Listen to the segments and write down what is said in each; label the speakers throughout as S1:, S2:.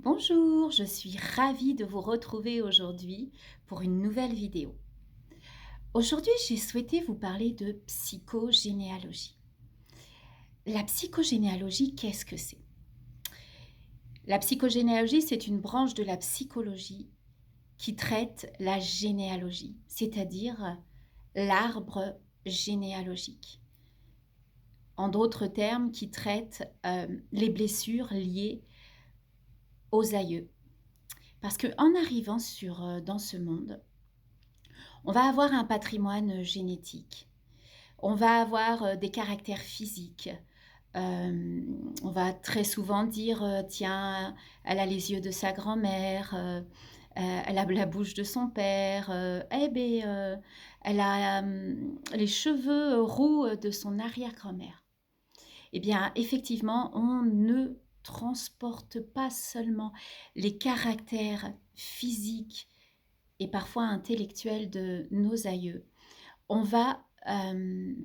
S1: Bonjour, je suis ravie de vous retrouver aujourd'hui pour une nouvelle vidéo. Aujourd'hui, j'ai souhaité vous parler de psychogénéalogie. La psychogénéalogie, qu'est-ce que c'est? La psychogénéalogie, c'est une branche de la psychologie qui traite la généalogie, c'est-à-dire l'arbre généalogique. En d'autres termes, qui traite les blessures liées aux aïeux. Parce qu'en arrivant dans ce monde, on va avoir un patrimoine génétique. On va avoir des caractères physiques. On va très souvent dire, tiens, elle a les yeux de sa grand-mère, elle a la bouche de son père, elle a les cheveux roux de son arrière-grand-mère. Eh bien, effectivement, on ne transporte pas seulement les caractères physiques et parfois intellectuels de nos aïeux. On va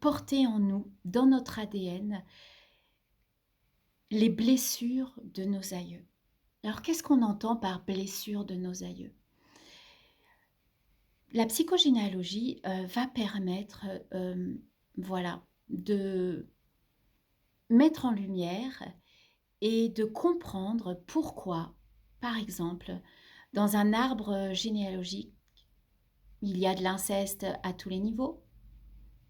S1: porter en nous, dans notre ADN, les blessures de nos aïeux. Alors, qu'est-ce qu'on entend par blessures de nos aïeux? La psychogénéalogie va permettre voilà, de mettre en lumière et de comprendre pourquoi, par exemple, dans un arbre généalogique, il y a de l'inceste à tous les niveaux,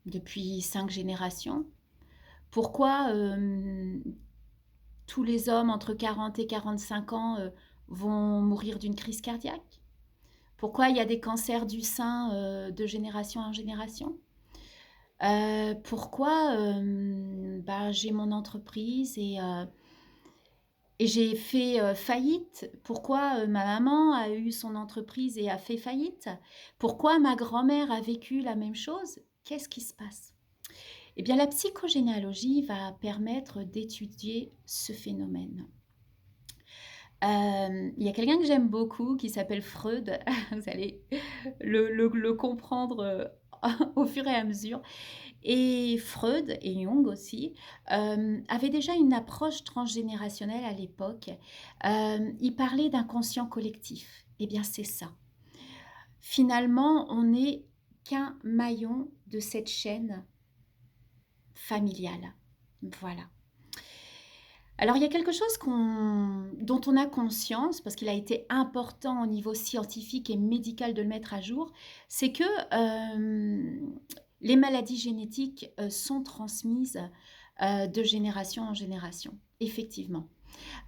S1: depuis 5 générations. Pourquoi tous les hommes entre 40 et 45 ans vont mourir d'une crise cardiaque? Pourquoi il y a des cancers du sein de génération en génération? Pourquoi j'ai mon entreprise et j'ai fait faillite? Pourquoi ma maman a eu son entreprise et a fait faillite? Pourquoi ma grand-mère a vécu la même chose? Qu'est-ce qui se passe? Eh bien, la psychogénéalogie va permettre d'étudier ce phénomène. Il y a quelqu'un que j'aime beaucoup qui s'appelle Freud. Vous allez le comprendre au fur et à mesure. Et Freud et Jung aussi avaient déjà une approche transgénérationnelle à l'époque. Ils parlaient d'inconscient collectif. Eh bien, c'est ça. Finalement, on n'est qu'un maillon de cette chaîne familiale. Voilà. Alors, il y a quelque chose dont on a conscience, parce qu'il a été important au niveau scientifique et médical de le mettre à jour, c'est que les maladies génétiques sont transmises de génération en génération, effectivement.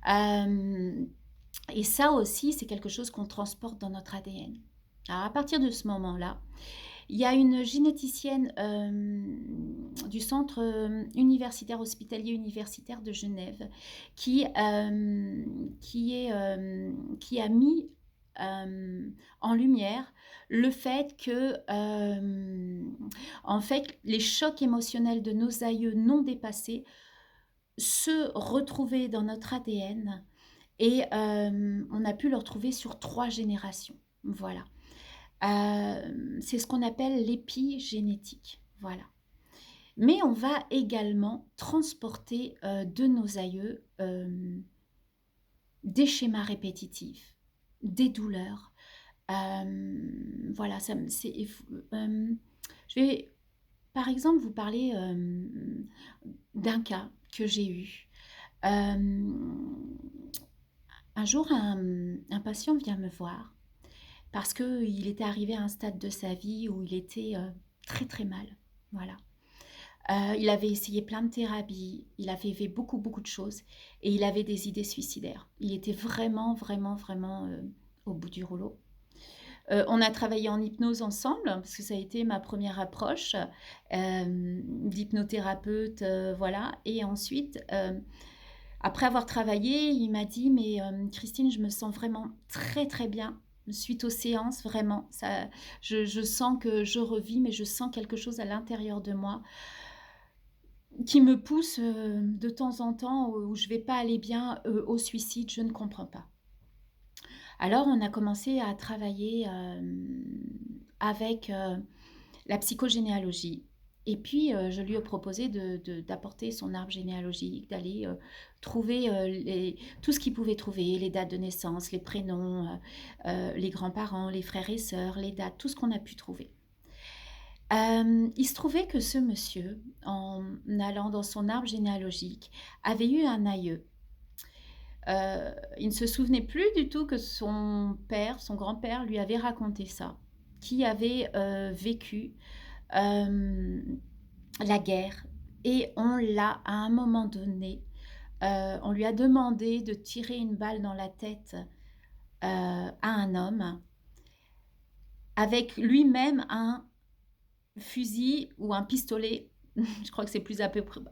S1: Euh, et ça aussi, c'est quelque chose qu'on transporte dans notre ADN. Alors, à partir de ce moment-là, il y a une généticienne du centre universitaire hospitalier universitaire de Genève qui a mis en lumière le fait que en fait, les chocs émotionnels de nos aïeux non dépassés se retrouvaient dans notre ADN et on a pu le retrouver sur 3 générations. Voilà. C'est ce qu'on appelle l'épigénétique. Voilà. Mais on va également transporter de nos aïeux des schémas répétitifs, des douleurs. Voilà, je vais par exemple vous parler d'un cas que j'ai eu. Un jour, un patient vient me voir parce qu'il était arrivé à un stade de sa vie où il était très très mal. Voilà. Il avait essayé plein de thérapies, il avait fait beaucoup beaucoup de choses et il avait des idées suicidaires. Il était vraiment vraiment vraiment au bout du rouleau. On a travaillé en hypnose ensemble parce que ça a été ma première approche d'hypnothérapeute, voilà. Et ensuite, après avoir travaillé, il m'a dit mais Christine, je me sens vraiment très très bien suite aux séances, vraiment. Ça, je sens que je revis, mais je sens quelque chose à l'intérieur de moi qui me pousse de temps en temps où je vais pas aller bien au suicide, je ne comprends pas. Alors on a commencé à travailler avec la psychogénéalogie Et puis, je lui ai proposé d'apporter son arbre généalogique, d'aller, trouver, tout ce qu'il pouvait trouver, les dates de naissance, les prénoms, les grands-parents, les frères et sœurs, les dates, tout ce qu'on a pu trouver. Il se trouvait que ce monsieur, en allant dans son arbre généalogique, avait eu un aïeux. Il ne se souvenait plus du tout que son père, son grand-père lui avait raconté ça, qui avait, vécu, hem, la guerre et à un moment donné, on lui a demandé de tirer une balle dans la tête, à un homme, avec lui-même un fusil ou un pistolet, je crois que c'est plus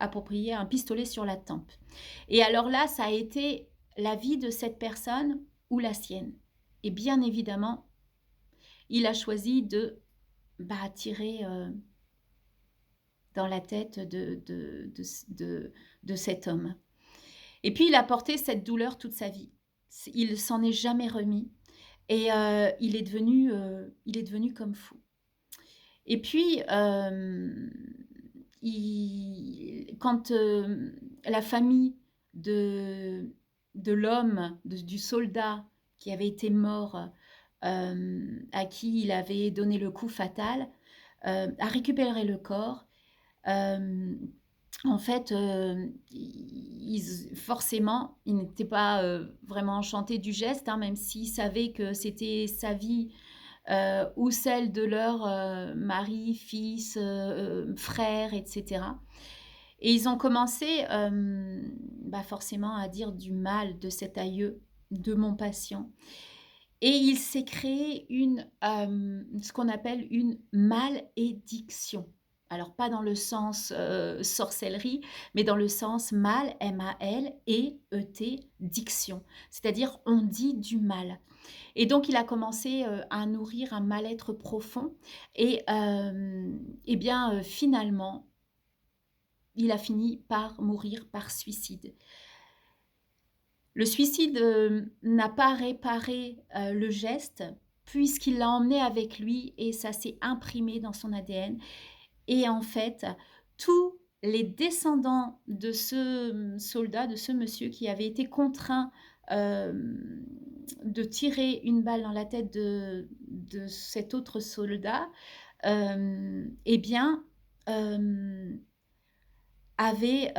S1: approprié, un pistolet sur la tempe. Et alors là, ça a été la vie de cette personne ou la sienne. Et bien évidemment, il a choisi de, tirer, dans la tête de cet homme. Et puis il a porté cette douleur toute sa vie. Il s'en est jamais remis et il est devenu comme fou. Et puis, quand la famille de l'homme, du soldat qui avait été mort, à qui il avait donné le coup fatal, a récupéré le corps, en fait, forcément, il n'était pas vraiment enchanté du geste, hein, même s'il savait que c'était sa vie ou celle de leur mari, fils, frère, etc. Et ils ont commencé forcément à dire du mal de cet aïeux, de mon patient. Et il s'est créé ce qu'on appelle une malédiction. Alors pas dans le sens sorcellerie, mais dans le sens mal, M-A-L-E-E-T, diction. C'est-à-dire on dit du mal. Et donc il a commencé à nourrir un mal-être profond et finalement, il a fini par mourir par suicide. Le suicide n'a pas réparé le geste puisqu'il l'a emmené avec lui et ça s'est imprimé dans son ADN. Et en fait, tous les descendants de ce soldat, de ce monsieur qui avait été contraint de tirer une balle dans la tête de cet autre soldat, eh bien, avaient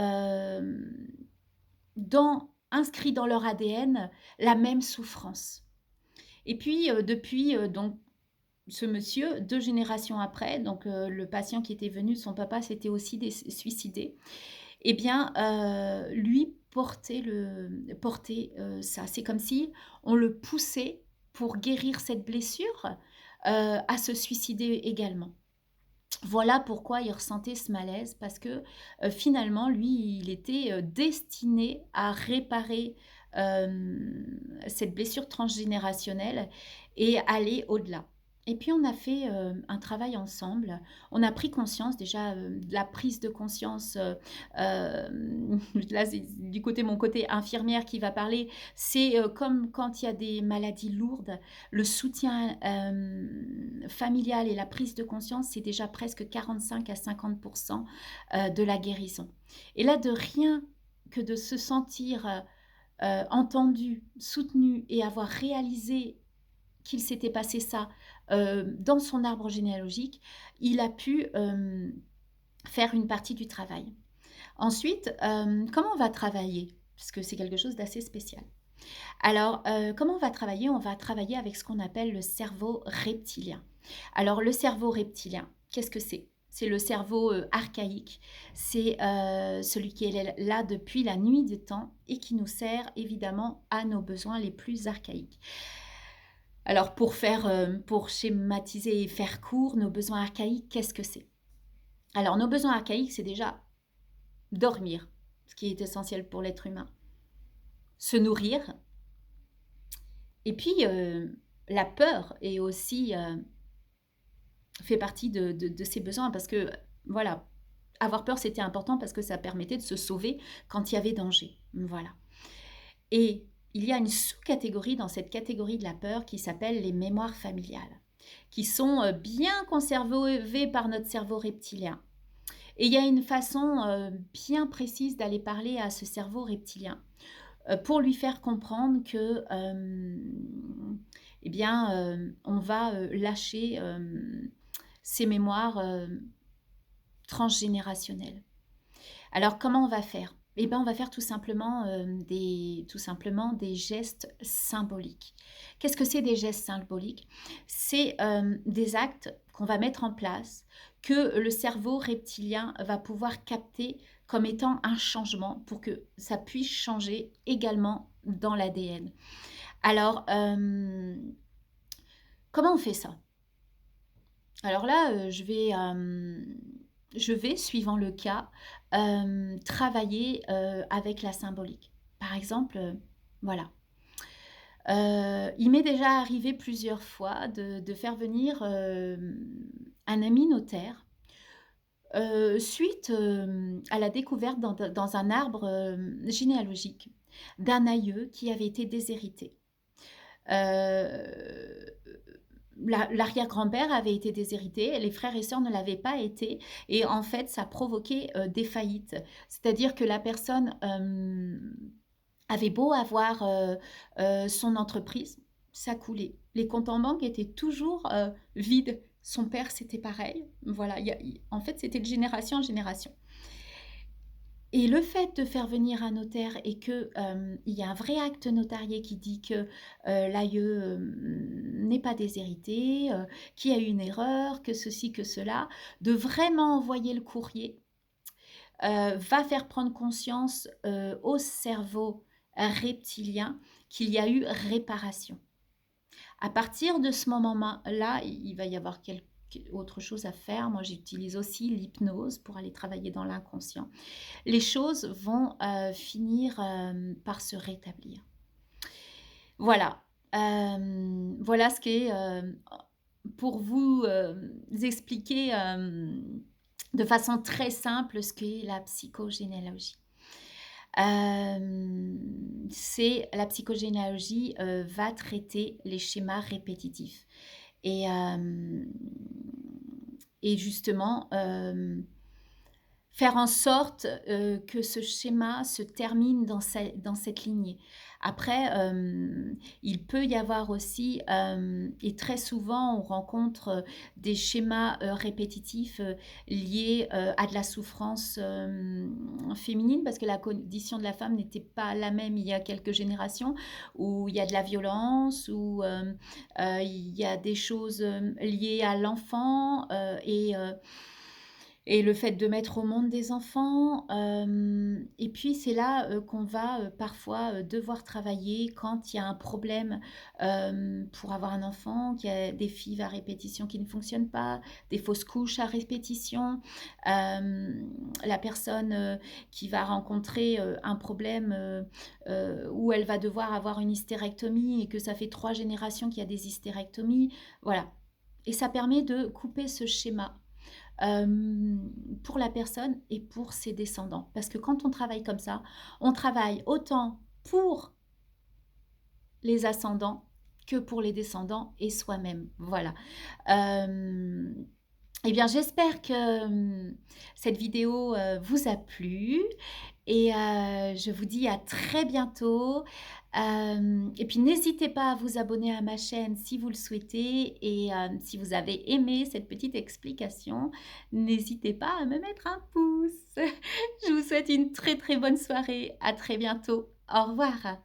S1: inscrit dans leur ADN la même souffrance. Et puis, depuis donc ce monsieur, 2 générations après, donc le patient qui était venu, son papa s'était aussi suicidé. Eh bien, lui portait ça. C'est comme si on le poussait pour guérir cette blessure, à se suicider également. Voilà pourquoi il ressentait ce malaise parce que, finalement, lui, il était, destiné à réparer, cette blessure transgénérationnelle et aller au-delà. Et puis on a fait, un travail ensemble. On a pris conscience déjà, de la prise de conscience, là, c'est du côté mon côté infirmière qui va parler. C'est, comme quand il y a des maladies lourdes, le soutien, familial et la prise de conscience, c'est déjà presque 45 à 50 de la guérison. Et là, de rien que de se sentir, entendu, soutenu et avoir réalisé qu'il s'était passé ça dans son arbre généalogique, il a pu faire une partie du travail. Ensuite, comment on va travailler? Parce que c'est quelque chose d'assez spécial. Alors, comment on va travailler? On va travailler avec ce qu'on appelle le cerveau reptilien. Alors, le cerveau reptilien, qu'est-ce que c'est? C'est le cerveau archaïque, c'est celui qui est là depuis la nuit des temps et qui nous sert évidemment à nos besoins les plus archaïques. Alors pour schématiser et faire court, nos besoins archaïques, qu'est-ce que c'est? Alors nos besoins archaïques, c'est déjà dormir, ce qui est essentiel pour l'être humain, se nourrir, et puis la peur est aussi fait partie de ces besoins parce que voilà, avoir peur c'était important parce que ça permettait de se sauver quand il y avait danger. Voilà. Et il y a une sous-catégorie dans cette catégorie de la peur qui s'appelle les mémoires familiales, qui sont bien conservées par notre cerveau reptilien. Et il y a une façon, bien précise d'aller parler à ce cerveau reptilien, pour lui faire comprendre que, eh bien, on va, lâcher, ces mémoires, transgénérationnelles. Alors comment on va faire? Eh ben, on va faire tout simplement des gestes symboliques. Qu'est-ce que c'est des gestes symboliques? C'est, des actes qu'on va mettre en place, que le cerveau reptilien va pouvoir capter comme étant un changement pour que ça puisse changer également dans l'ADN. Alors, comment on fait ça? Alors là, je vais, suivant le cas, travailler, avec la symbolique. Par exemple, voilà, il m'est déjà arrivé plusieurs fois de faire venir, un ami notaire, suite, à la découverte dans un arbre, généalogique d'un aïeux qui avait été déshérité. Heu, l'arrière-grand-père avait été déshérité, les frères et sœurs ne l'avaient pas été et en fait, ça provoquait, des faillites. C'est-à-dire que la personne, avait beau avoir, son entreprise, ça coulait. Les comptes en banque étaient toujours, vides. Son père, c'était pareil. Voilà, il en fait, c'était de génération en génération. Et le fait de faire venir un notaire et que, il y a un vrai acte notarié qui dit que, l'aïeux, n'est pas déshérité, qu'il y a eu une erreur, que ceci, que cela, de vraiment envoyer le courrier, va faire prendre conscience, au cerveau reptilien qu'il y a eu réparation. À partir de ce moment là, il va y avoir quelque autre chose à faire. Moi, j'utilise aussi l'hypnose pour aller travailler dans l'inconscient. Les choses vont, finir, par se rétablir. Voilà, voilà ce qu'est, pour vous, expliquer, de façon très simple ce qu'est la psychogénéalogie. C'est la psychogénéalogie, va traiter les schémas répétitifs et hem et justement, faire en sorte, que ce schéma se termine dans cette lignée. Après, il peut y avoir aussi, et très souvent on rencontre, des schémas, répétitifs, liés, à de la souffrance, féminine parce que la condition de la femme n'était pas la même il y a quelques générations, où il y a de la violence, où, il y a des choses, liées à l'enfant, et le fait de mettre au monde des enfants, et puis c'est là, qu'on va, parfois, devoir travailler quand il y a un problème, pour avoir un enfant, qu'il y a des FIV à répétition qui ne fonctionnent pas, des fausses couches à répétition. La personne, qui va rencontrer, un problème, où elle va devoir avoir une hystérectomie et que ça fait 3 générations qu'il y a des hystérectomies. Voilà, et ça permet de couper ce schéma, pour la personne et pour ses descendants. Parce que quand on travaille comme ça, on travaille autant pour les ascendants que pour les descendants et soi-même. Voilà. Hem, eh bien, j'espère que, cette vidéo, vous a plu et je vous dis à très bientôt. Et puis n'hésitez pas à vous abonner à ma chaîne si vous le souhaitez et si vous avez aimé cette petite explication, n'hésitez pas à me mettre un pouce. Je vous souhaite une très, très bonne soirée. À très bientôt. Au revoir.